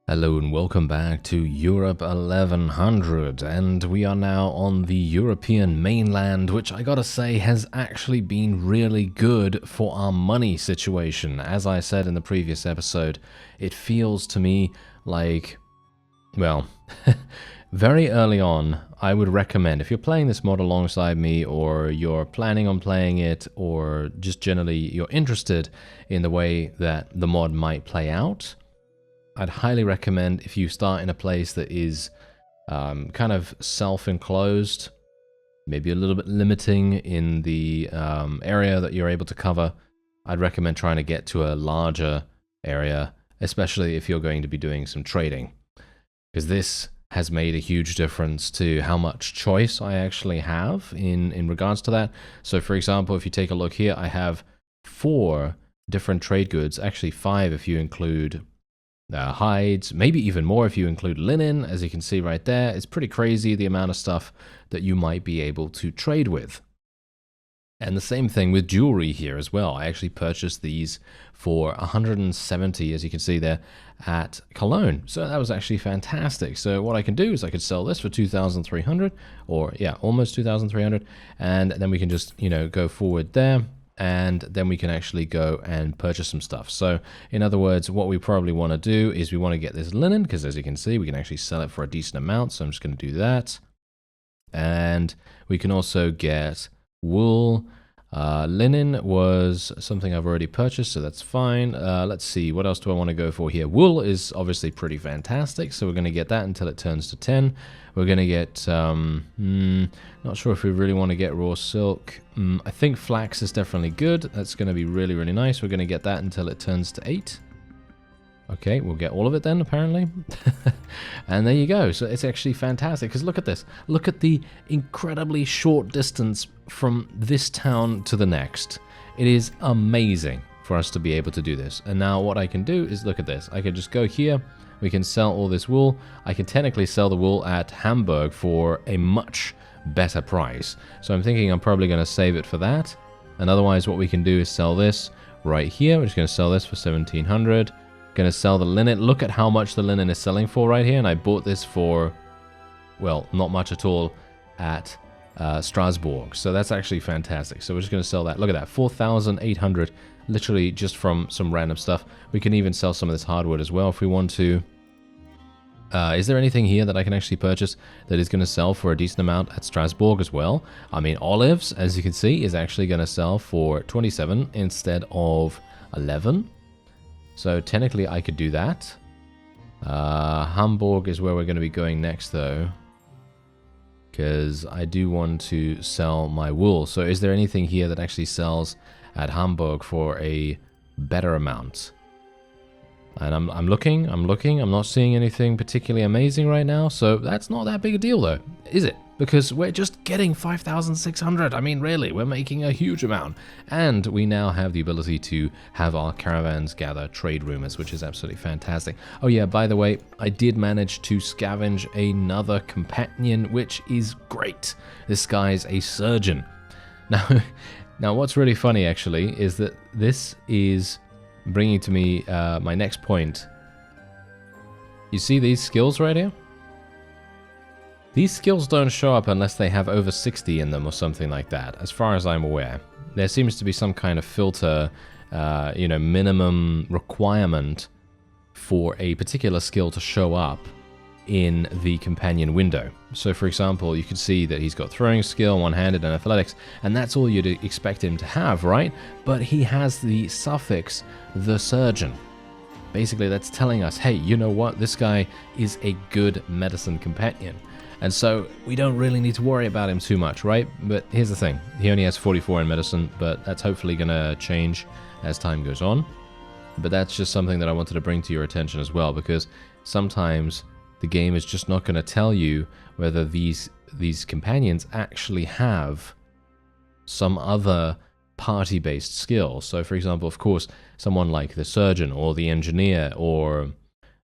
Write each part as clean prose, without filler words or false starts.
Hello and welcome back to Europe 1100, and we are now on the European mainland, which I gotta say has actually been really good for our money situation. As I said in the previous episode, it feels to me like, well, very early on, I would recommend, if you're playing this mod alongside me, or you're planning on playing it, or just generally you're interested in the way that the mod might play out, I'd highly recommend if you start in a place that is kind of self-enclosed, maybe a little bit limiting in the area that you're able to cover. I'd recommend trying to get to a larger area, especially if you're going to be doing some trading, because this has made a huge difference to how much choice I actually have in regards to that. So for example, if you take a look here, I have 4 different trade goods, actually 5 if you include hides, maybe even more if you include linen. As you can see right there, it's pretty crazy the amount of stuff that you might be able to trade with. And the same thing with jewelry here as well. I actually purchased these for 170, as you can see there, at Cologne. So that was actually fantastic. So what I can do is I could sell this for 2,300, or yeah, almost 2,300, and then we can just, you know, go forward there, and then we can actually go and purchase some stuff. So in other words, what we probably want to do is we want to get this linen, because as you can see, we can actually sell it for a decent amount. So I'm just going to do that. And we can also get wool. Linen was something I've already purchased, so that's fine. Let's see, what else do I want to go for here? Wool is obviously pretty fantastic, so we're going to get that until it turns to 10. We're going to get, not sure if we really want to get raw silk. I think flax is definitely good. That's going to be really, really nice. We're going to get that until it turns to 8. Okay, we'll get all of it then, apparently. And there you go. So it's actually fantastic, because look at this. Look at the incredibly short distance from this town to the next. It is amazing for us to be able to do this. And now what I can do is, look at this. I can just go here. We can sell all this wool. I can technically sell the wool at Hamburg for a much better price. So I'm thinking I'm probably going to save it for that. And otherwise what we can do is sell this right here. We're just going to sell this for 1,700. Going to sell the linen. Look at how much the linen is selling for right here. And I bought this for, well, not much at all at Strasbourg. So that's actually fantastic. So we're just going to sell that. Look at that, 4,800, literally just from some random stuff. We can even sell some of this hardwood as well if we want to. Is there anything here that I can actually purchase that is going to sell for a decent amount at Strasbourg as well? I mean, olives, as you can see, is actually going to sell for 27 instead of 11. So technically I could do that. Hamburg is where we're going to be going next though, because I do want to sell my wool. So is there anything here that actually sells at Hamburg for a better amount? And I'm looking, I'm not seeing anything particularly amazing right now. So that's not that big a deal though, is it? Because we're just getting 5,600. I mean, really, we're making a huge amount. And we now have the ability to have our caravans gather trade rumors, which is absolutely fantastic. Oh yeah, by the way, I did manage to scavenge another companion, which is great. This guy's a surgeon. Now what's really funny actually is that this is bringing to me my next point. You see these skills right here? These skills don't show up unless they have over 60 in them or something like that, as far as I'm aware. There seems to be some kind of filter, you know, minimum requirement for a particular skill to show up in the companion window. So for example, you can see that he's got throwing skill, one-handed, and athletics, and that's all you'd expect him to have, right? But he has the suffix, the surgeon. Basically, that's telling us, hey, you know what? This guy is a good medicine companion. And so we don't really need to worry about him too much, right? But here's the thing. He only has 44 in medicine, but that's hopefully going to change as time goes on. But that's just something that I wanted to bring to your attention as well, because sometimes the game is just not going to tell you whether these companions actually have some other party-based skill. So for example, of course, someone like the surgeon or the engineer or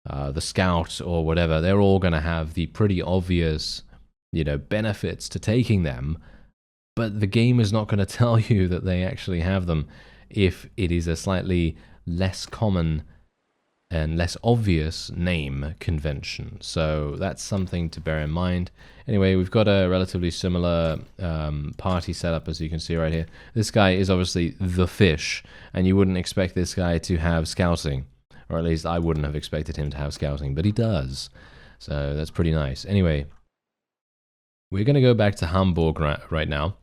the scout or whatever, they're all going to have the pretty obvious, you know, benefits to taking them, but the game is not going to tell you that they actually have them if it is a slightly less common and less obvious name convention. So that's something to bear in mind. Anyway, we've got a relatively similar party setup, as you can see right here. This guy is obviously the fish, and you wouldn't expect this guy to have scouting, or at least I wouldn't have expected him to have scouting, but he does. So that's pretty nice. Anyway, we're going to go back to Hamburg right now.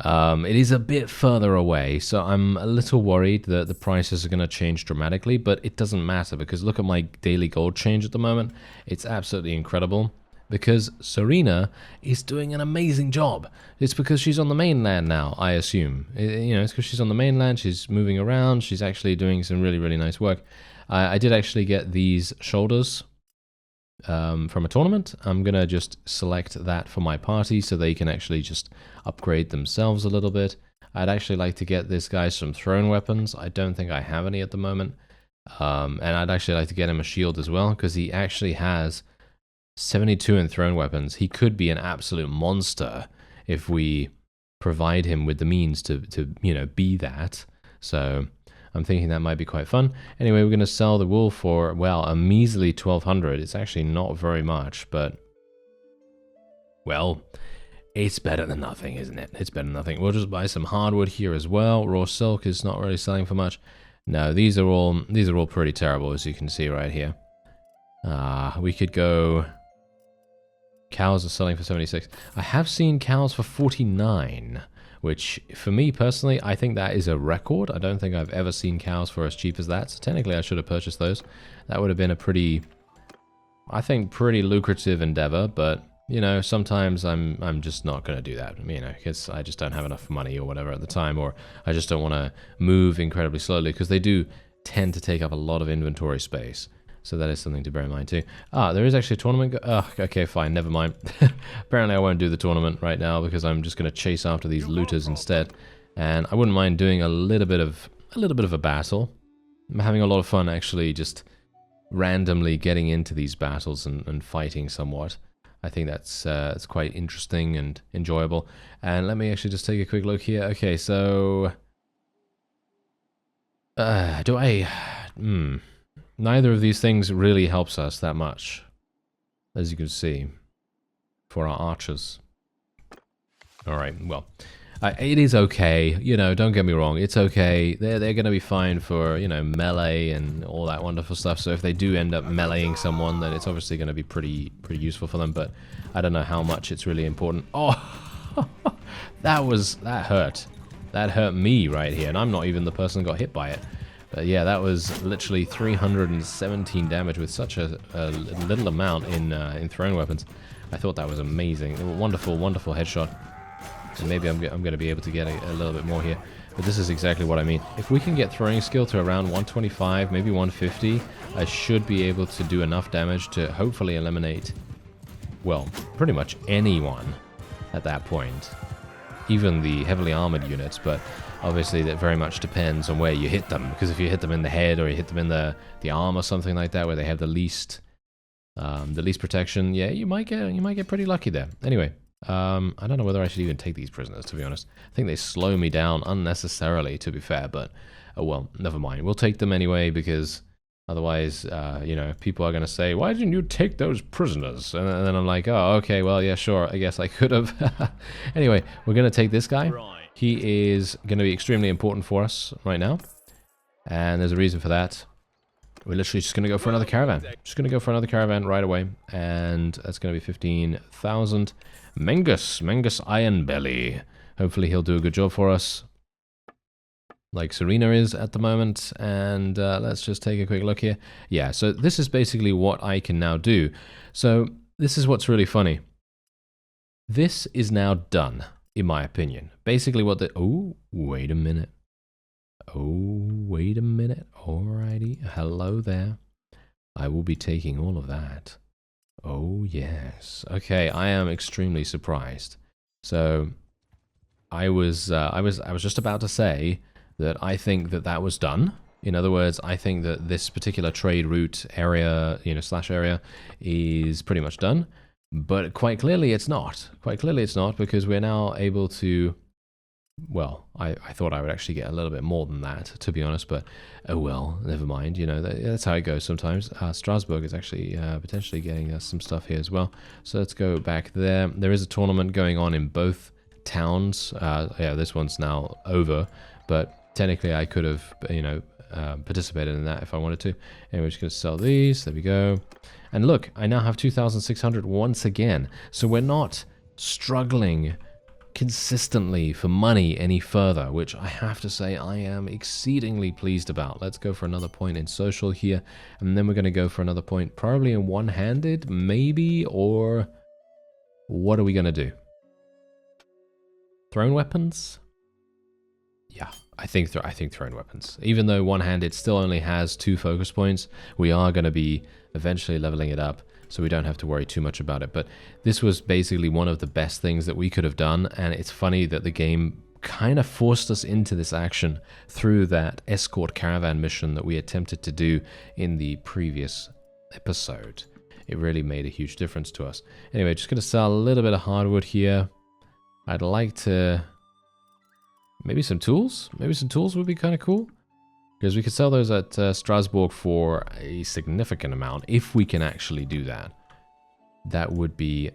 It is a bit further away, so I'm a little worried that the prices are going to change dramatically, but it doesn't matter because look at my daily gold change at the moment. It's absolutely incredible because Serena is doing an amazing job. It's because she's on the mainland now, I assume. You know, it's because she's on the mainland, she's moving around, she's actually doing some really, really nice work. I did actually get these shoulders from a tournament. I'm gonna just select that for my party so they can actually just upgrade themselves a little bit. I'd actually like to get this guy some thrown weapons. I don't think I have any at the moment. And I'd actually like to get him a shield as well because he actually has 72 in thrown weapons. He could be an absolute monster if we provide him with the means to you know, be that. So I'm thinking that might be quite fun. Anyway, we're going to sell the wool for, well, a measly 1,200. It's actually not very much, but, well, it's better than nothing, isn't it? It's better than nothing. We'll just buy some hardwood here as well. Raw silk is not really selling for much. No, these are all pretty terrible, as you can see right here. We could go. Cows are selling for 76. I have seen cows for 49. Which, for me personally, I think that is a record. I don't think I've ever seen cows for as cheap as that. So technically, I should have purchased those. That would have been a pretty, I think, pretty lucrative endeavor. But you know, sometimes I'm just not going to do that. You know, because I just don't have enough money or whatever at the time, or I just don't want to move incredibly slowly because they do tend to take up a lot of inventory space. So that is something to bear in mind too. There is actually a tournament. Okay, fine, never mind. Apparently I won't do the tournament right now because I'm just going to chase after these looters instead. And I wouldn't mind doing a little bit of a battle. I'm having a lot of fun actually just randomly getting into these battles and fighting somewhat. I think that's quite interesting and enjoyable. And let me actually just take a quick look here. Okay, so do I? Neither of these things really helps us that much, as you can see, for our archers. Alright, well, it is okay, you know, don't get me wrong, it's okay. They're going to be fine for, you know, melee and all that wonderful stuff, so if they do end up meleeing someone, then it's obviously going to be pretty useful for them, but I don't know how much it's really important. Oh, that hurt. That hurt me right here, and I'm not even the person who got hit by it. But yeah, that was literally 317 damage with such a little amount in thrown weapons. I thought that was amazing. Wonderful, wonderful headshot. And maybe I'm going to be able to get a little bit more here. But this is exactly what I mean. If we can get throwing skill to around 125, maybe 150, I should be able to do enough damage to hopefully eliminate, well, pretty much anyone at that point. Even the heavily armored units, but obviously that very much depends on where you hit them, because if you hit them in the head or you hit them in the arm or something like that, where they have the least protection, yeah, you might get pretty lucky there. Anyway, I don't know whether I should even take these prisoners, to be honest. I think they slow me down unnecessarily, to be fair, but oh well, never mind. We'll take them anyway, because otherwise, you know, people are going to say, why didn't you take those prisoners? And then I'm like, oh, okay, well, yeah, sure, I guess I could have. Anyway, we're going to take this guy. He is going to be extremely important for us right now. And there's a reason for that. We're literally just going to go for another caravan. Just going to go for another caravan right away. And that's going to be 15,000. Mengus Iron Belly. Hopefully he'll do a good job for us, like Serena is at the moment. And let's just take a quick look here. Yeah, so this is basically what I can now do. So this is what's really funny. This is now done, in my opinion. Basically what the... Oh, wait a minute. Oh, wait a minute. Alrighty. Hello there. I will be taking all of that. Oh, yes. Okay, I am extremely surprised. So, I was just about to say that I think that was done. In other words, I think that this particular trade route area, you know, slash area, is pretty much done. But quite clearly it's not. Quite clearly it's not, because we're now able to well, I thought I would actually get a little bit more than that, to be honest, but oh well, never mind. You know, that's how it goes sometimes. Strasbourg is actually potentially getting us some stuff here as well. So let's go back there. There is a tournament going on in both towns. Yeah, this one's now over, but technically I could have, you know, participated in that if I wanted to. Anyway, we're just going to sell these. There we go. And look, I now have 2,600 once again. So we're not struggling consistently for money any further, which I have to say I am exceedingly pleased about. Let's go for another point in social here, and then we're going to go for another point probably in one-handed, maybe, or what are we going to do? Thrown weapons? Yeah, I think thrown weapons. Even though one-handed still only has 2 focus points, we are going to be eventually leveling it up, so we don't have to worry too much about it. But this was basically one of the best things that we could have done, and it's funny that the game kind of forced us into this action through that escort caravan mission that we attempted to do in the previous episode. It really made a huge difference to us. Anyway, just going to sell a little bit of hardwood here. I'd like to... maybe some tools? Maybe some tools would be kind of cool. Because we could sell those at Strasbourg for a significant amount, if we can actually do that. That would be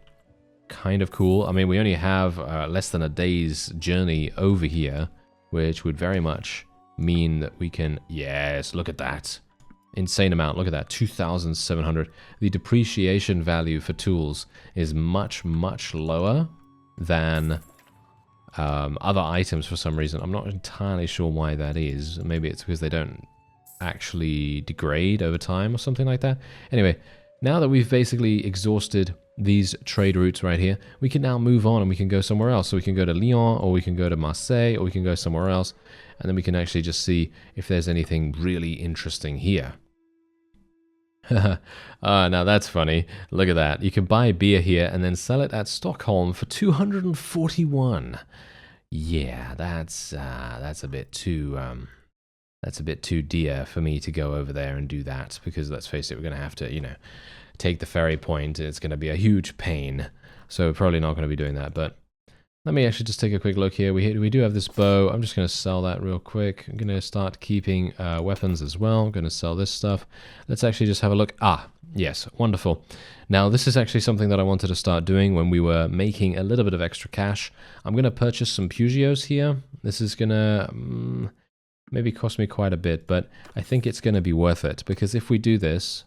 kind of cool. I mean, we only have less than a day's journey over here, which would very much mean that we can... yes, look at that. Insane amount. Look at that. 2,700. The depreciation value for tools is much, much lower than... other items for some reason. I'm not entirely sure why that is. Maybe it's because they don't actually degrade over time or something like that. Anyway, now that we've basically exhausted these trade routes right here, we can now move on and we can go somewhere else. So we can go to Lyon, or we can go to Marseille, or we can go somewhere else, and then we can actually just see if there's anything really interesting here. Now that's funny. Look at that. You can buy beer here and then sell it at Stockholm for 241. Yeah, that's a bit too dear for me to go over there and do that, because let's face it, we're gonna have to, you know, take the ferry point. It's gonna be a huge pain, so we're probably not gonna be doing that. But let me actually just take a quick look here. We do have this bow. I'm just going to sell that real quick. I'm going to start keeping weapons as well. I'm going to sell this stuff. Let's actually just have a look. Ah, yes, wonderful. Now, this is actually something that I wanted to start doing when we were making a little bit of extra cash. I'm going to purchase some Pugios here. This is going to maybe cost me quite a bit, but I think it's going to be worth it, because if we do this...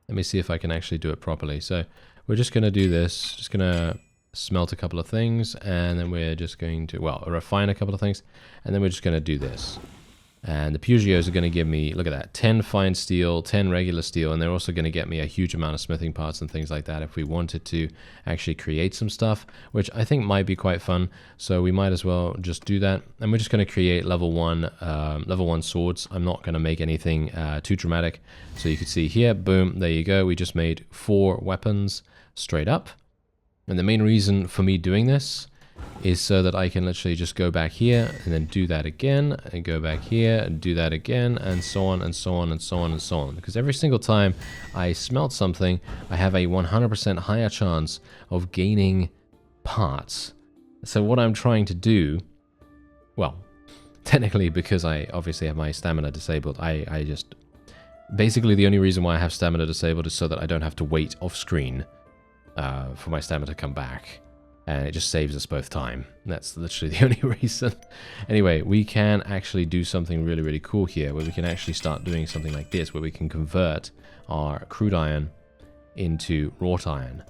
let me see if I can actually do it properly. So we're just going to do this. Just going to... smelt a couple of things, and then we're just going to, well, refine a couple of things, and then we're just going to do this. And the Pugios are going to give me, look at that, 10 fine steel, 10 regular steel, and they're also going to get me a huge amount of smithing parts and things like that if we wanted to actually create some stuff, which I think might be quite fun. So we might as well just do that. And we're just going to create level 1 swords. I'm not going to make anything too dramatic. So you can see here, boom, there you go. We just made 4 weapons straight up. And the main reason for me doing this is so that I can literally just go back here and then do that again, and go back here and do that again, and so on and so on and so on and so on. Because every single time I smelt something, I have a 100% higher chance of gaining parts. So what I'm trying to do, well, technically because I obviously have my stamina disabled, I just... basically the only reason why I have stamina disabled is so that I don't have to wait off screen for my stamina to come back, and it just saves us both time. That's literally the only reason. Anyway, we can actually do something really, really cool here, where we can actually start doing something like this, where we can convert our crude iron into wrought iron.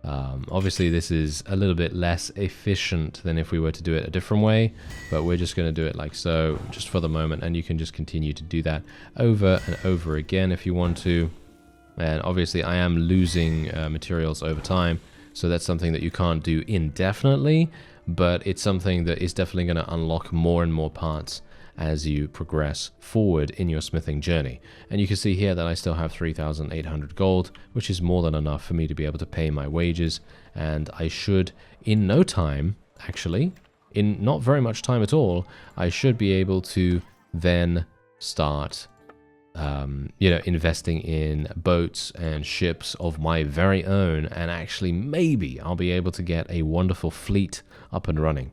Obviously, this is a little bit less efficient than if we were to do it a different way, but we're just going to do it like so, just for the moment, and you can just continue to do that over and over again if you want to. And obviously I am losing materials over time, so that's something that you can't do indefinitely, but it's something that is definitely going to unlock more and more parts as you progress forward in your smithing journey. And you can see here that I still have 3,800 gold, which is more than enough for me to be able to pay my wages, and I should, in no time, actually, in not very much time at all, I should be able to then start you know, investing in boats and ships of my very own, and actually maybe I'll be able to get a wonderful fleet up and running.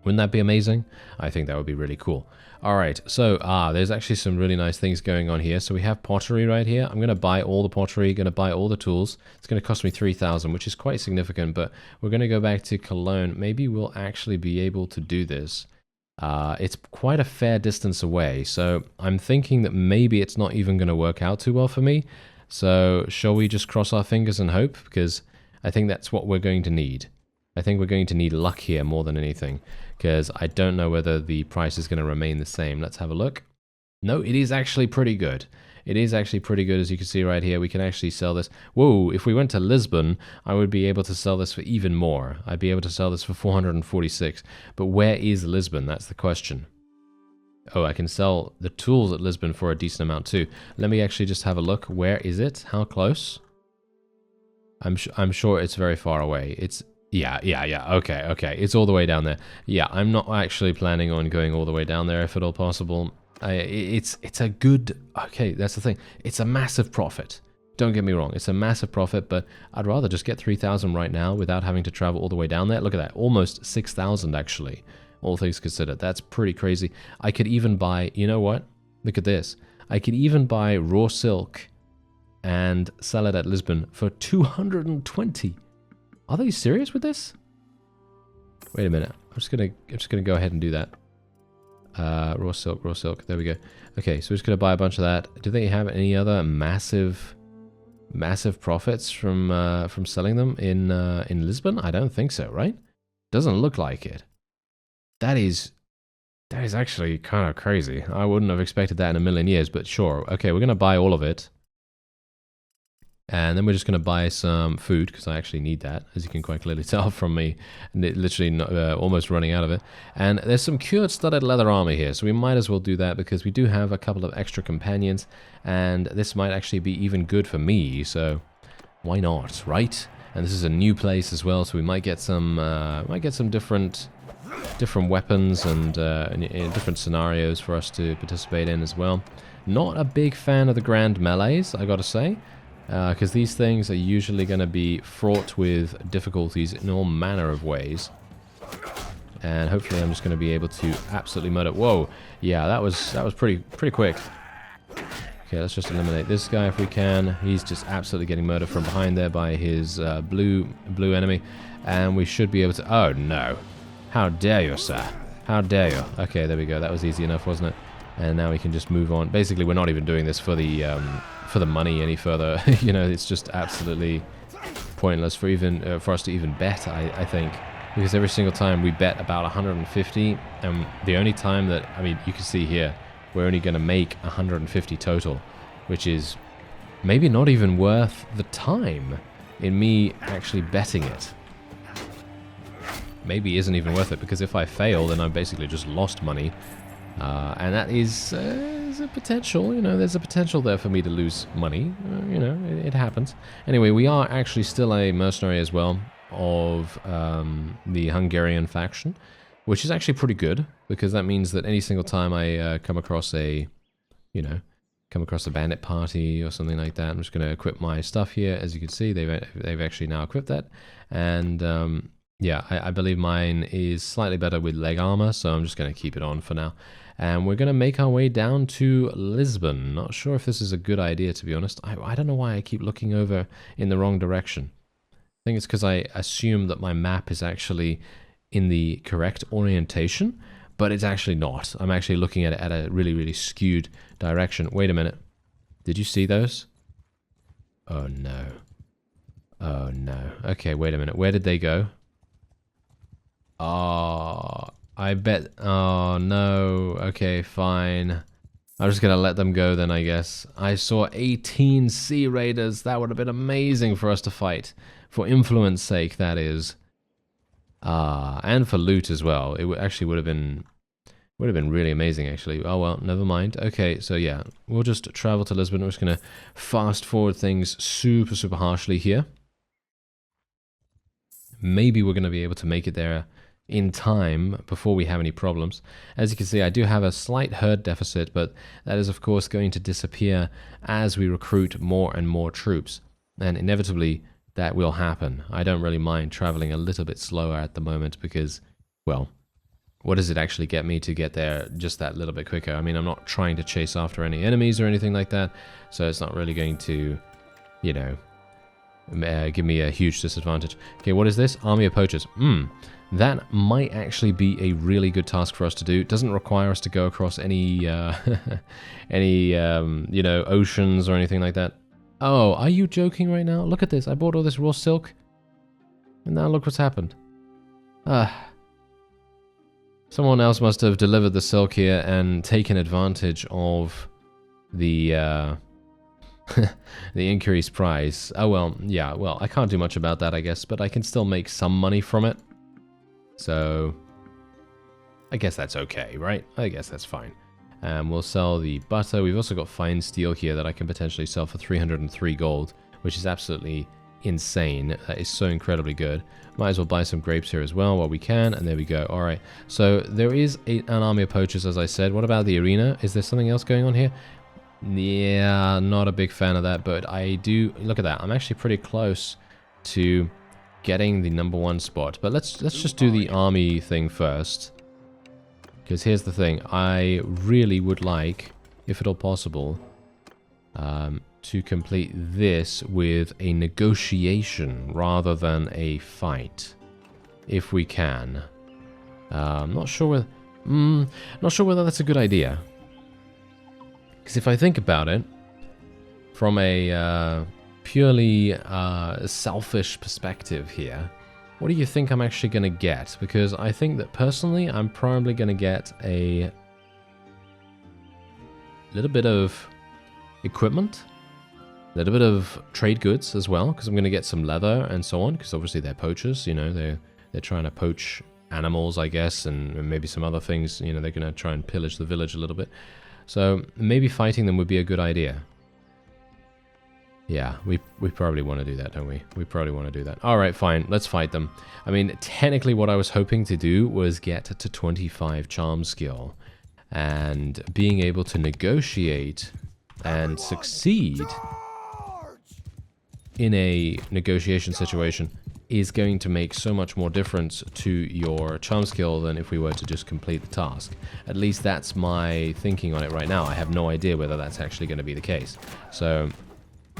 Wouldn't that be amazing? I think that would be really cool. All right, so there's actually some really nice things going on here. So we have pottery right here. I'm going to buy all the pottery, going to buy all the tools. It's going to cost me 3,000, which is quite significant, but we're going to go back to Cologne. Maybe we'll actually be able to do this. It's quite a fair distance away, so I'm thinking that maybe it's not even going to work out too well for me. So shall we just cross our fingers and hope? Because I think that's what we're going to need. I think we're going to need luck here more than anything, because I don't know whether the price is going to remain the same. Let's have a look. No, it is actually pretty good. It is actually pretty good, as you can see right here. We can actually sell this. Whoa, if we went to Lisbon, I would be able to sell this for even more. I'd be able to sell this for 446. But where is Lisbon? That's the question. Oh, I can sell the tools at Lisbon for a decent amount too. Let me actually just have a look. Where is it? How close? I'm sure it's very far away. It's... Yeah. Okay. It's all the way down there. Yeah, I'm not actually planning on going all the way down there if at all possible. It's a good... Okay, that's the thing. It's a massive profit. Don't get me wrong. It's a massive profit, but I'd rather just get 3,000 right now without having to travel all the way down there. Look at that. Almost 6,000 actually, all things considered. That's pretty crazy. I could even buy... You know what? Look at this. I could even buy raw silk and sell it at Lisbon for 220. Are they serious with this? Wait a minute. I'm just gonna go ahead and do that. Raw silk. There we go. Okay, so we're just gonna buy a bunch of that. Do they have any other massive profits from selling them in Lisbon? I don't think so, right? Doesn't look like it. That is actually kind of crazy. I wouldn't have expected that in a million years, but sure. Okay, we're gonna buy all of it. And then we're just going to buy some food, because I actually need that, as you can quite clearly tell from me literally almost running out of it. And there's some cured studded leather armor here, so we might as well do that, because we do have a couple of extra companions, and this might actually be even good for me, so why not, right? And this is a new place as well, so we might get some different weapons and different scenarios for us to participate in as well. Not a big fan of the grand melees, I gotta say. Because these things are usually going to be fraught with difficulties in all manner of ways. And hopefully I'm just going to be able to absolutely murder... Whoa! Yeah, that was pretty quick. Okay, let's just eliminate this guy if we can. He's just absolutely getting murdered from behind there by his blue enemy. And we should be able to... Oh, no. How dare you, sir? How dare you? Okay, there we go. That was easy enough, wasn't it? And now we can just move on. Basically, we're not even doing this for the money any further. You know, it's just absolutely pointless for us to even bet, I think, because every single time we bet about 150, and the only time that, I mean, you can see here, we're only going to make 150 total, which is maybe not even worth the time in me actually betting it. Maybe isn't even worth it, because if I fail, then I've basically just lost money. And that is a potential, you know, there's a potential there for me to lose money. You know, it happens. Anyway, we are actually still a mercenary as well of the Hungarian faction, which is actually pretty good, because that means that any single time I come across a bandit party or something like that, I'm just going to equip my stuff here. As you can see, they've actually now equipped that. And yeah, I believe mine is slightly better with leg armor, so I'm just going to keep it on for now. And we're going to make our way down to Lisbon. Not sure if this is a good idea, to be honest. I don't know why I keep looking over in the wrong direction. I think it's because I assume that my map is actually in the correct orientation, but it's actually not. I'm actually looking at it at a really, really skewed direction. Wait a minute. Did you see those? Oh, no. Oh, no. Okay, wait a minute. Where did they go? Oh, I bet... Oh, no. Okay, fine. I'm just going to let them go then, I guess. I saw 18 Sea Raiders. That would have been amazing for us to fight. For influence sake, that is. And for loot as well. It actually would have been really amazing, actually. Oh, well, never mind. Okay, so yeah. We'll just travel to Lisbon. We're just going to fast forward things super, super harshly here. Maybe we're going to be able to make it there in time before we have any problems. As you can see, I do have a slight herd deficit, but that is of course going to disappear as we recruit more and more troops, and inevitably that will happen. I don't really mind traveling a little bit slower at the moment because, well, what does it actually get me to get there just that little bit quicker? I mean, I'm not trying to chase after any enemies or anything like that, so it's not really going to, you know, give me a huge disadvantage. Okay, what is this? Army of Poachers. That might actually be a really good task for us to do. It doesn't require us to go across any, any, you know, oceans or anything like that. Oh, are you joking right now? Look at this. I bought all this raw silk, and now look what's happened. Someone else must have delivered the silk here and taken advantage of the the increased price. Oh well, yeah, well, I can't do much about that, I guess, but I can still make some money from it. So, I guess that's okay, right? I guess that's fine. We'll sell the butter. We've also got fine steel here that I can potentially sell for 303 gold, which is absolutely insane. That is so incredibly good. Might as well buy some grapes here as well while we can, and there we go. Alright, so there is an army of poachers, as I said. What about the arena? Is there something else going on here? Yeah, not a big fan of that, but I do... Look at that. I'm actually pretty close to getting the #1 spot. But let's just do the army thing first. Because here's the thing. I really would like, if at all possible, to complete this with a negotiation rather than a fight, if we can. Not sure whether that's a good idea. Because if I think about it, from a purely selfish perspective here, what do you think I'm actually going to get? Because I think that personally, I'm probably going to get a little bit of equipment, a little bit of trade goods as well, because I'm going to get some leather and so on, because obviously they're poachers, you know, they're trying to poach animals, I guess, and maybe some other things, you know, they're going to try and pillage the village a little bit. So maybe fighting them would be a good idea. Yeah, we probably want to do that, don't we? We probably want to do that. Alright, fine, let's fight them. I mean, technically what I was hoping to do was get to 25 charm skill. And being able to negotiate and succeed in a negotiation situation is going to make so much more difference to your charm skill than if we were to just complete the task. At least that's my thinking on it right now. I have no idea whether that's actually going to be the case. So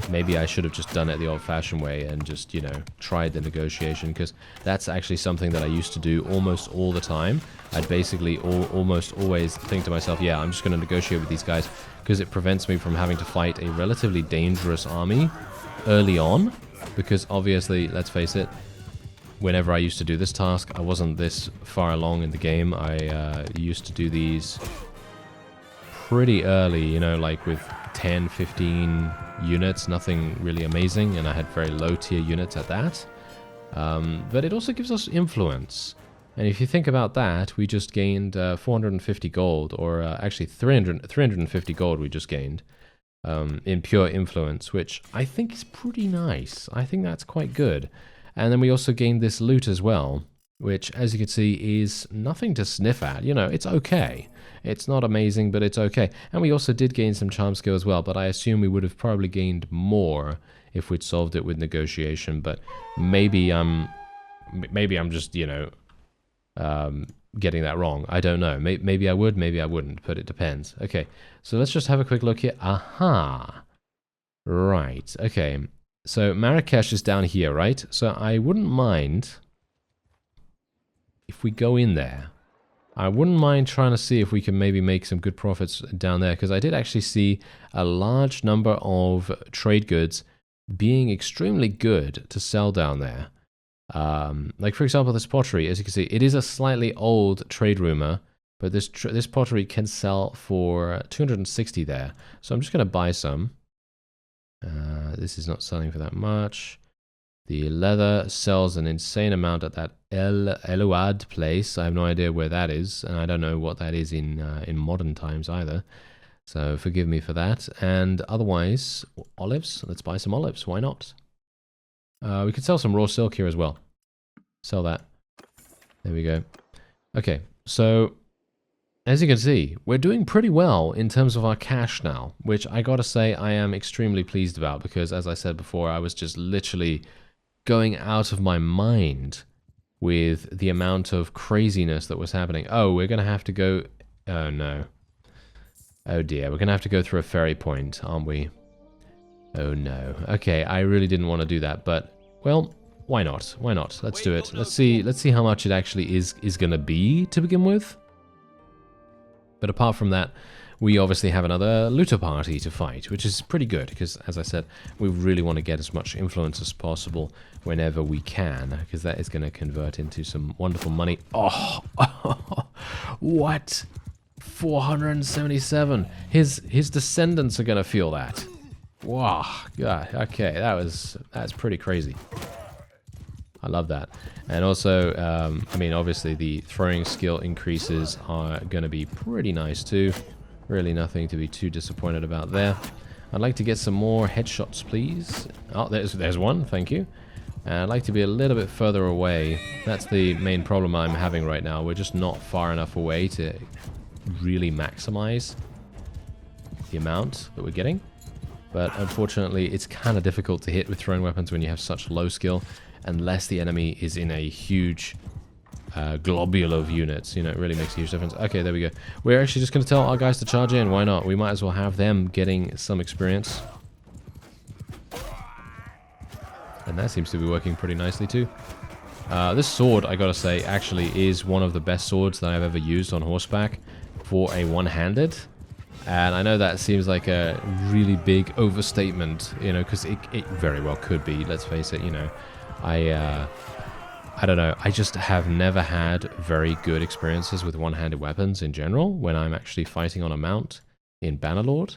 maybe I should have just done it the old-fashioned way and just, you know, tried the negotiation, because that's actually something that I used to do almost all the time. I'd basically almost always think to myself, yeah, I'm just going to negotiate with these guys, because it prevents me from having to fight a relatively dangerous army early on, because obviously, let's face it, whenever I used to do this task, I wasn't this far along in the game. I used to do these pretty early, you know, like with 10, 15 units, nothing really amazing, and I had very low tier units at that. But it also gives us influence. And if you think about that, we just gained 450 gold, or actually 350 gold we just gained in pure influence, which I think is pretty nice. I think that's quite good. And then we also gained this loot as well, which, as you can see, is nothing to sniff at. You know, it's okay. It's not amazing, but it's okay. And we also did gain some charm skill as well, but I assume we would have probably gained more if we'd solved it with negotiation. But maybe I'm just, you know, getting that wrong. I don't know. Maybe I would, maybe I wouldn't, but it depends. Okay, so let's just have a quick look here. Aha! Right, okay. So Marrakesh is down here, right? So I wouldn't mind if we go in there. I wouldn't mind trying to see if we can maybe make some good profits down there, because I did actually see a large number of trade goods being extremely good to sell down there. Like, for example, this pottery, as you can see, it is a slightly old trade rumor, but this pottery can sell for 260 there. So I'm just going to buy some. This is not selling for that much. The leather sells an insane amount at that El Elouad place. I have no idea where that is, and I don't know what that is in modern times either. So forgive me for that. And otherwise, olives. Let's buy some olives. Why not? We could sell some raw silk here as well. Sell that. There we go. Okay, so as you can see, we're doing pretty well in terms of our cash now, which I gotta say I am extremely pleased about, because as I said before, I was just literally going out of my mind with the amount of craziness that was happening. Oh, we're going to have to go... Oh, no. Oh, dear. We're going to have to go through a ferry point, aren't we? Oh, no. Okay, I really didn't want to do that, but, well, why not? Why not? Let's do it. Let's see how much it actually is going to be to begin with. But apart from that, we obviously have another looter party to fight, which is pretty good, because, as I said, we really want to get as much influence as possible whenever we can, because that is going to convert into some wonderful money. Oh, what? 477. His descendants are going to feel that. Wow, God, okay, that's pretty crazy. I love that. And also, I mean, obviously the throwing skill increases are going to be pretty nice too. Really nothing to be too disappointed about there. I'd like to get some more headshots, please. Oh, there's one, thank you. And I'd like to be a little bit further away. That's the main problem I'm having right now. We're just not far enough away to really maximize the amount that we're getting. But unfortunately, it's kind of difficult to hit with throwing weapons when you have such low skill, unless the enemy is in a huge globule of units. You know, it really makes a huge difference. Okay, there we go. We're actually just going to tell our guys to charge in. Why not? We might as well have them getting some experience. And that seems to be working pretty nicely too. This sword, I gotta say, actually is one of the best swords that I've ever used on horseback for a one-handed. And I know that seems like a really big overstatement, you know, because it very well could be, let's face it, you know. I don't know, I just have never had very good experiences with one-handed weapons in general when I'm actually fighting on a mount in Bannerlord.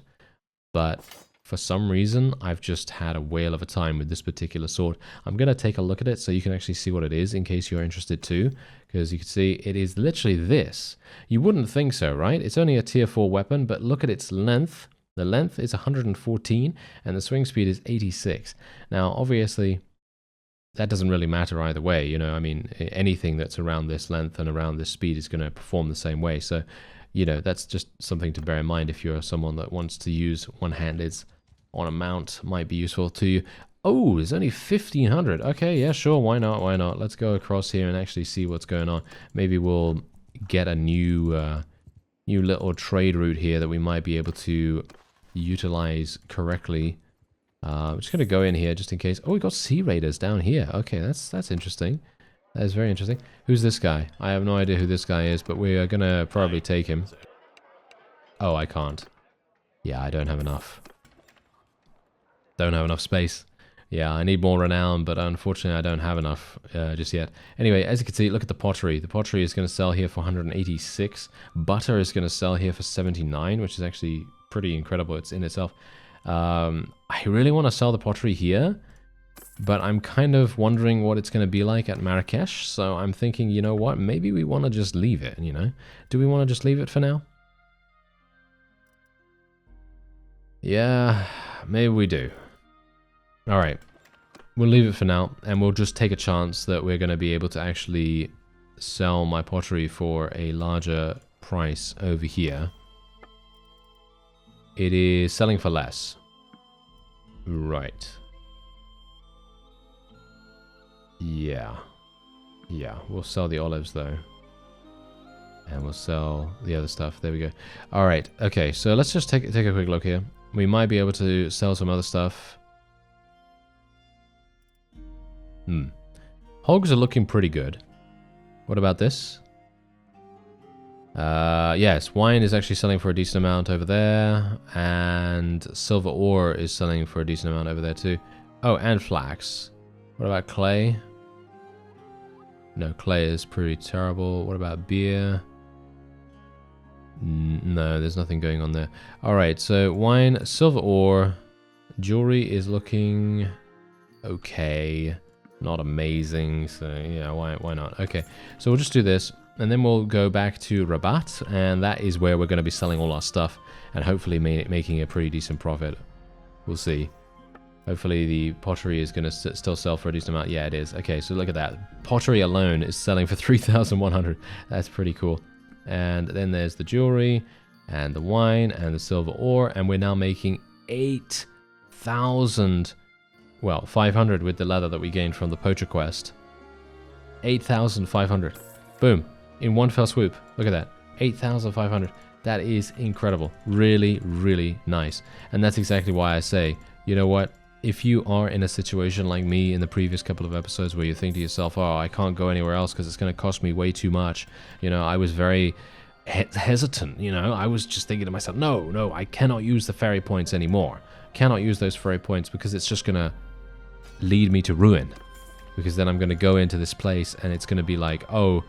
But for some reason, I've just had a whale of a time with this particular sword. I'm going to take a look at it so you can actually see what it is in case you're interested too. Because you can see it is literally this. You wouldn't think so, right? It's only a tier 4 weapon, but look at its length. The length is 114 and the swing speed is 86. Now, obviously, that doesn't really matter either way. You know, I mean, anything that's around this length and around this speed is going to perform the same way. So, you know, that's just something to bear in mind if you're someone that wants to use one-handeds on a mount. Might be useful to you. Oh, there's only 1,500. Okay, yeah, sure, why not, why not? Let's go across here and actually see what's going on. Maybe we'll get a new little trade route here that we might be able to utilize correctly. I'm just going to go in here just in case. Oh, we got Sea Raiders down here. Okay, that's interesting. That is very interesting. Who's this guy? I have no idea who this guy is, but we are going to probably take him. Oh, I can't. Yeah, I don't have enough. Don't have enough space. Yeah, I need more renown, but unfortunately I don't have enough just yet. Anyway, as you can see, look at the pottery. The pottery is going to sell here for 186. Butter is going to sell here for 79, which is actually pretty incredible. It's in itself. I really want to sell the pottery here, but I'm kind of wondering what it's going to be like at Marrakesh. So I'm thinking, you know what? Maybe we want to just leave it, you know? Do we want to just leave it for now? Yeah, maybe we do. All right, we'll leave it for now, and we'll just take a chance that we're going to be able to actually sell my pottery for a larger price over here. It is selling for less. Right. Yeah. Yeah, we'll sell the olives though. And we'll sell the other stuff. There we go. All right, okay, so let's just take a quick look here. We might be able to sell some other stuff. Hogs are looking pretty good. What about this? Yes, wine is actually selling for a decent amount over there, and silver ore is selling for a decent amount over there too. Oh, and flax. What about clay? No, clay is pretty terrible. What about beer? No, there's nothing going on there. Alright, so wine, silver ore, jewelry is looking okay. Not amazing, so yeah, why not? Okay, so we'll just do this, and then we'll go back to Rabat, and that is where we're going to be selling all our stuff, and hopefully making a pretty decent profit. We'll see. Hopefully the pottery is going to still sell for a decent amount. Yeah, it is. Okay, so look at that. Pottery alone is selling for 3,100. That's pretty cool. And then there's the jewelry, and the wine, and the silver ore, and we're now making 8,000... Well, 500 with the leather that we gained from the poacher quest. 8,500. Boom. In one fell swoop. Look at that. 8,500. That is incredible. Really, really nice. And that's exactly why I say, you know what? If you are in a situation like me in the previous couple of episodes where you think to yourself, oh, I can't go anywhere else because it's going to cost me way too much. You know, I was very hesitant, you know. I was just thinking to myself, no, I cannot use the ferry points anymore. Cannot use those ferry points because it's just going to lead me to ruin. Because then I'm going to go into this place and it's going to be like, oh,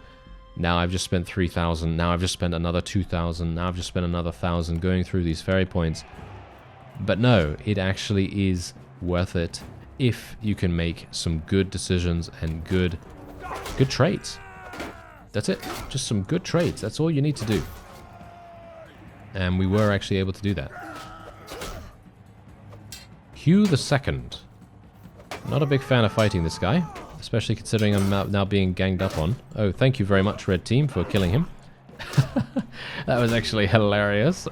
now I've just spent 3,000. Now I've just spent another 2,000. Now I've just spent another 1,000 going through these ferry points. But no, it actually is worth it if you can make some good decisions and good trades. That's it. Just some good trades. That's all you need to do. And we were actually able to do that. Hugh the Second. Not a big fan of fighting this guy, especially considering I'm now being ganged up on. Oh, thank you very much, Red Team, for killing him. That was actually hilarious.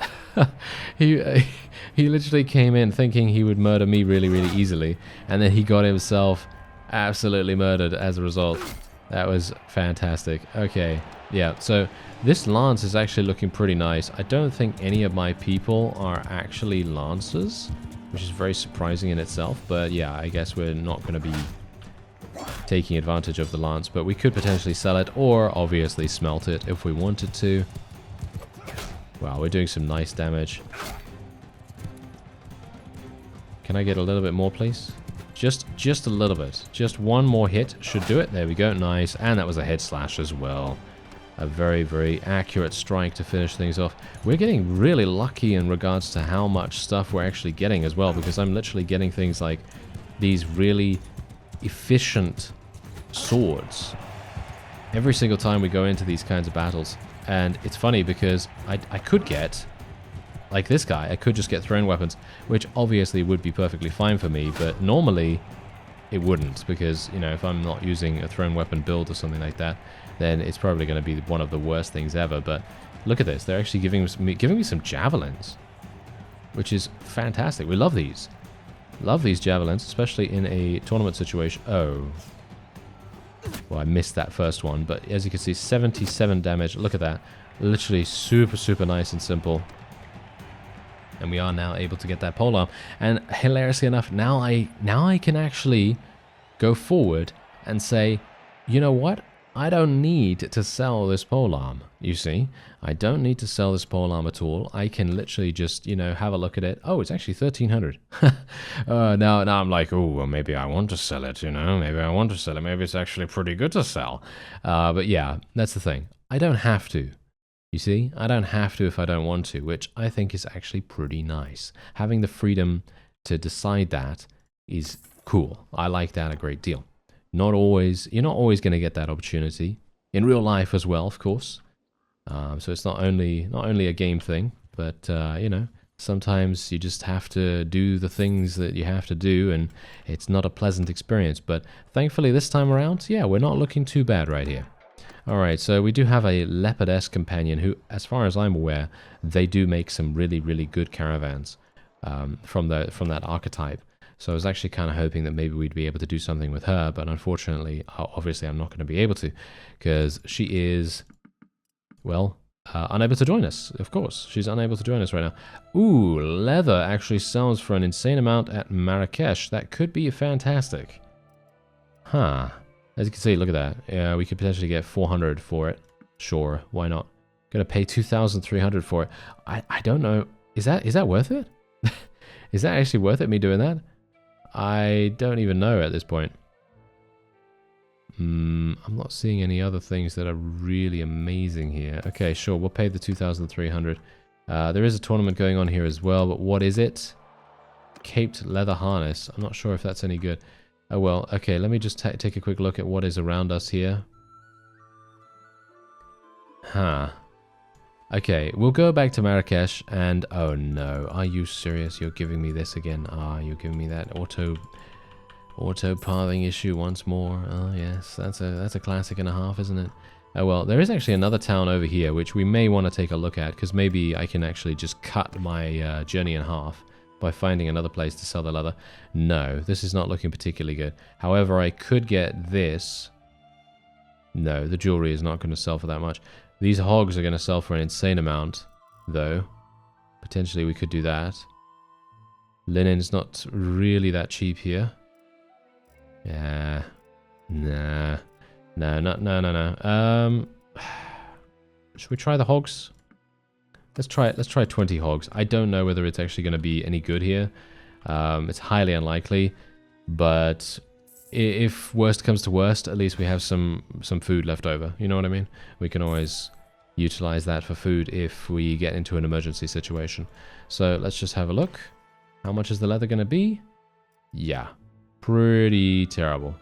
He literally came in thinking he would murder me really, really easily, and then he got himself absolutely murdered as a result. That was fantastic. Okay, yeah, so this lance is actually looking pretty nice. I don't think any of my people are actually lancers, which is very surprising in itself, but yeah, I guess we're not going to be taking advantage of the lance, but we could potentially sell it, or obviously smelt it if we wanted to. Wow, we're doing some nice damage. Can I get a little bit more, please? Just a little bit. Just one more hit should do it. There we go. Nice. And that was a head slash as well. A very, very accurate strike to finish things off. We're getting really lucky in regards to how much stuff we're actually getting as well, because I'm literally getting things like these really efficient swords every single time we go into these kinds of battles. And it's funny because I could get, like this guy, I could just get thrown weapons, which obviously would be perfectly fine for me, but normally it wouldn't, because, you know, if I'm not using a thrown weapon build or something like that, then it's probably going to be one of the worst things ever. But look at this, they're actually giving me some javelins, which is fantastic. We love these. Love these javelins, especially in a tournament situation. Oh. Well, I missed that first one, but as you can see, 77 damage. Look at that. Literally super, super nice and simple. And we are now able to get that polearm. And hilariously enough, now I can actually go forward and say, you know what? I don't need to sell this polearm, you see. I don't need to sell this polearm at all. I can literally just, you know, have a look at it. Oh, it's actually 1,300. Now I'm like, oh, well, maybe I want to sell it, you know. Maybe I want to sell it. Maybe it's actually pretty good to sell. But yeah, that's the thing. I don't have to. You see, I don't have to if I don't want to, which I think is actually pretty nice. Having the freedom to decide that is cool. I like that a great deal. You're not always going to get that opportunity in real life as well, of course. So it's not only a game thing, but you know, sometimes you just have to do the things that you have to do, and it's not a pleasant experience. But thankfully, this time around, yeah, we're not looking too bad right here. All right, so we do have a leopardess companion who, as far as I'm aware, they do make some really, really good caravans from that archetype. So I was actually kind of hoping that maybe we'd be able to do something with her, but unfortunately, obviously, I'm not going to be able to, because she is, well, unable to join us. Of course, she's unable to join us right now. Ooh, leather actually sells for an insane amount at Marrakesh. That could be fantastic. Huh. As you can see, look at that. Yeah, we could potentially get 400 for it. Sure, why not? Gonna pay 2,300 for it. I don't know. Is that worth it? Is that actually worth it, me doing that? I don't even know at this point. I'm not seeing any other things that are really amazing here. Okay, sure, we'll pay the 2,300. There is a tournament going on here as well, but what is it? Caped leather harness. I'm not sure if that's any good. Oh well, okay, let me just take a quick look at what is around us here. Huh. Okay, we'll go back to Marrakesh and... Oh no, are you serious? You're giving me this again? Ah, you're giving me that auto pathing issue once more. Oh yes, that's a classic and a half, isn't it? Oh well, there is actually another town over here which we may want to take a look at, because maybe I can actually just cut my journey in half by finding another place to sell the leather. No, this is not looking particularly good. However, I could get this No, the jewelry is not going to sell for that much. These hogs are going to sell for an insane amount, though. Potentially we could do that. Linen's not really that cheap here. Yeah. Nah. No. Should we try the hogs? Let's try 20 hogs. I don't know whether it's actually going to be any good here. It's highly unlikely, but if worst comes to worst, at least we have some food left over. You know what I mean? We can always utilize that for food if we get into an emergency situation. So let's just have a look. How much is the leather going to be? Yeah, pretty terrible.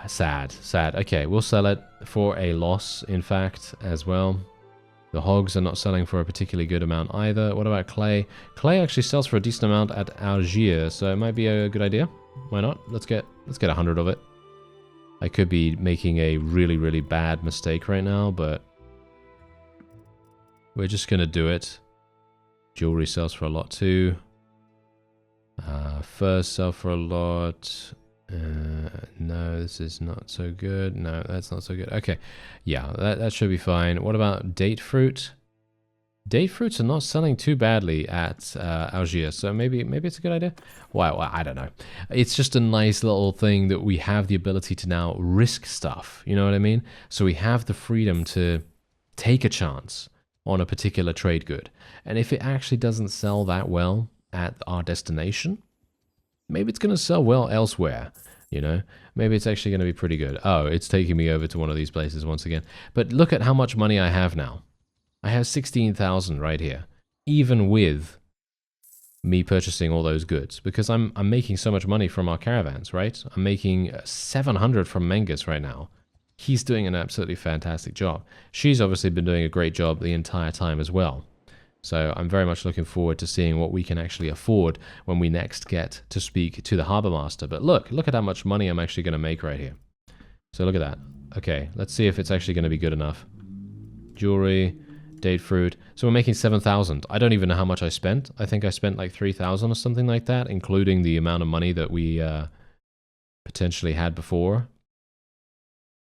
Sad. Okay, we'll sell it for a loss, in fact, as well. The hogs are not selling for a particularly good amount either. What about clay? Clay actually sells for a decent amount at Algiers, so it might be a good idea. Why not? Let's get 100 of it. I could be making a really bad mistake right now, but we're just gonna do it. Jewelry sells for a lot too. Furs sell for a lot. No, this is not so good. No, that's not so good. Okay, yeah, that should be fine. What about date fruit? Date fruits are not selling too badly at Algiers, so maybe it's a good idea. Well, I don't know. It's just a nice little thing that we have the ability to now risk stuff. You know what I mean? So we have the freedom to take a chance on a particular trade good, and if it actually doesn't sell that well at our destination, maybe it's going to sell well elsewhere, you know? Maybe it's actually going to be pretty good. Oh, it's taking me over to one of these places once again. But look at how much money I have now. I have 16,000 right here, even with me purchasing all those goods, because I'm making so much money from our caravans, right? I'm making 700 from Mengus right now. He's doing an absolutely fantastic job. She's obviously been doing a great job the entire time as well. So I'm very much looking forward to seeing what we can actually afford when we next get to speak to the Harbour Master. But look at how much money I'm actually going to make right here. So look at that. Okay, let's see if it's actually going to be good enough. Jewelry, date fruit. So we're making 7,000. I don't even know how much I spent. I think I spent like 3,000 or something like that, including the amount of money that we potentially had before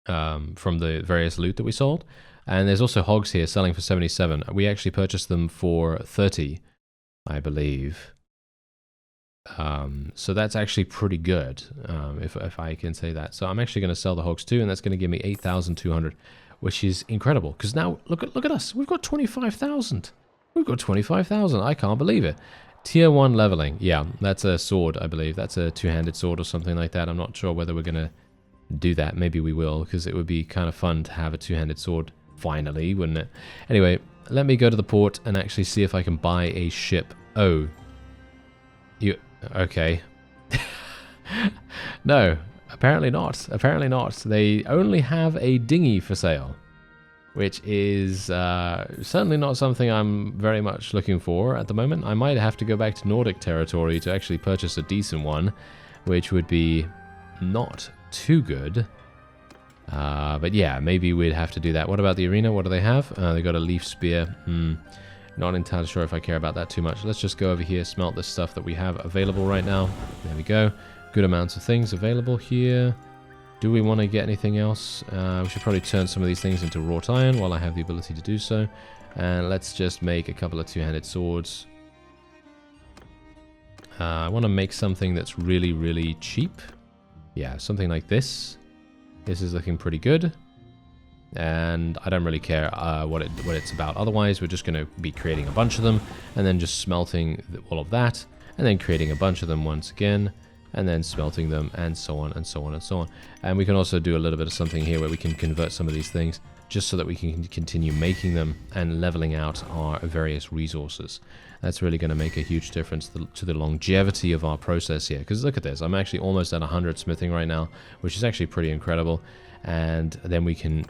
from the various loot that we sold. And there's also hogs here selling for 77. We actually purchased them for 30, I believe. So that's actually pretty good, if I can say that. So I'm actually going to sell the hogs too, and that's going to give me 8,200, which is incredible. Because now, look at us. We've got 25,000. We've got 25,000. I can't believe it. Tier 1 leveling. Yeah, that's a sword, I believe. That's a two-handed sword or something like that. I'm not sure whether we're going to do that. Maybe we will, because it would be kind of fun to have a two-handed sword. Finally, wouldn't it? Anyway, let me go to the port and actually see if I can buy a ship. Oh. You... Okay. No, apparently not. Apparently not. They only have a dinghy for sale, which is certainly not something I'm very much looking for at the moment. I might have to go back to Nordic territory to actually purchase a decent one, which would be not too good. But yeah, maybe we'd have to do that. What about the arena? What do they have? They got a leaf spear. Not entirely sure if I care about that too much. Let's just go over here, smelt this stuff that we have available right now. There we go. Good amounts of things available here. Do we want to get anything else? We should probably turn some of these things into wrought iron while I have the ability to do so. And let's just make a couple of two-handed swords. I want to make something that's really cheap. Yeah, something like this. This is looking pretty good, and I don't really care what it's about. Otherwise, we're just going to be creating a bunch of them, and then just smelting all of that, and then creating a bunch of them once again, and then smelting them, and so on, and so on, and so on. And we can also do a little bit of something here where we can convert some of these things, just so that we can continue making them and leveling out our various resources. That's really going to make a huge difference to the longevity of our process here. Because look at this, I'm actually almost at 100 smithing right now, which is actually pretty incredible. And then we can,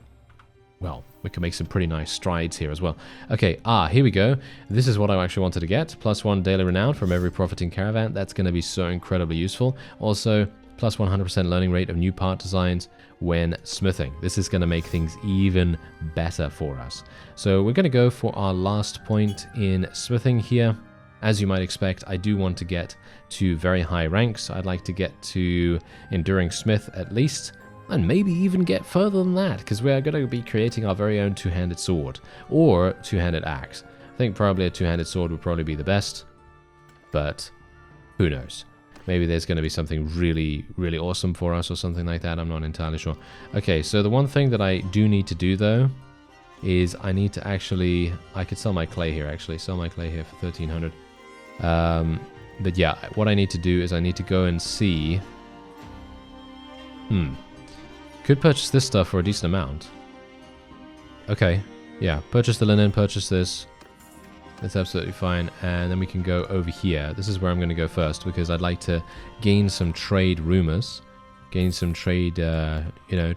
well, we can make some pretty nice strides here as well. Okay, here we go. This is what I actually wanted to get. +1 daily renown from every profiting caravan. That's going to be so incredibly useful. Also, plus 100% learning rate of new part designs when smithing. This is going to make things even better for us. So we're going to go for our last point in smithing here. as you might expect, I do want to get to very high ranks. I'd like to get to Enduring Smith at least, and maybe even get further than that, because we are going to be creating our very own two-handed sword, or two-handed axe. I think probably a two-handed sword would probably be the best, but who knows. Maybe there's going to be something really, really awesome for us or something like that. I'm not entirely sure. Okay, so the one thing that I do need to do, though, is I need to actually... I could sell my clay here, actually. Sell my clay here for 1,300. But yeah, what I need to do is I need to go and see... Could purchase this stuff for a decent amount. Okay, yeah. Purchase the linen, purchase this. That's absolutely fine. And then we can go over here. This is where I'm going to go first, because I'd like to gain some trade rumors. Gain some trade,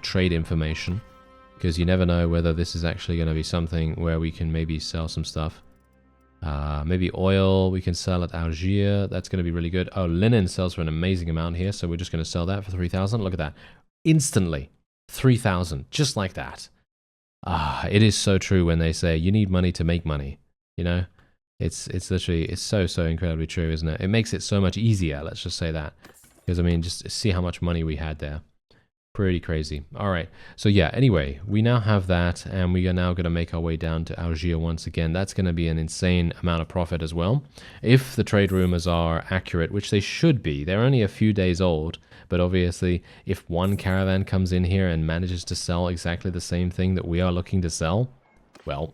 trade information. Because you never know whether this is actually going to be something where we can maybe sell some stuff. Maybe oil we can sell at Algiers. That's going to be really good. Oh, linen sells for an amazing amount here, so we're just going to sell that for 3,000. Look at that. Instantly. 3,000. Just like that. It is so true when they say you need money to make money. You know? It's literally, it's so incredibly true, isn't it? It makes it so much easier, let's just say that. Because, I mean, just see how much money we had there. Pretty crazy. All right. So yeah, anyway, we now have that, and we are now going to make our way down to Algiers once again. That's going to be an insane amount of profit as well. If the trade rumors are accurate, which they should be. They're only a few days old, but obviously if one caravan comes in here and manages to sell exactly the same thing that we are looking to sell, well,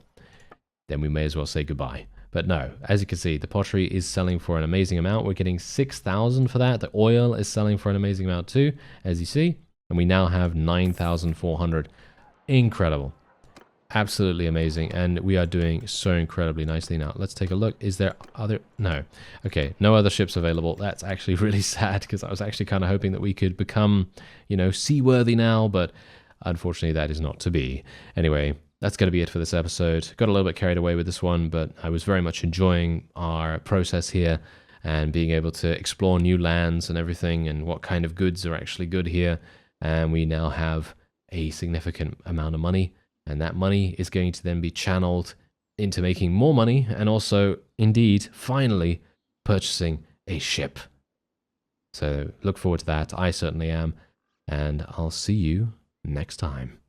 then we may as well say goodbye. But no, as you can see, the pottery is selling for an amazing amount. We're getting 6,000 for that. The oil is selling for an amazing amount too, as you see. And we now have 9,400. Incredible. Absolutely amazing. And we are doing so incredibly nicely now. Let's take a look. Is there other... No. Okay, no other ships available. That's actually really sad, because I was actually kind of hoping that we could become, you know, seaworthy now, but unfortunately that is not to be. Anyway, that's going to be it for this episode. Got a little bit carried away with this one, but I was very much enjoying our process here and being able to explore new lands and everything, and what kind of goods are actually good here. And we now have a significant amount of money, and that money is going to then be channeled into making more money, and also, indeed, finally, purchasing a ship. So look forward to that. I certainly am, and I'll see you next time.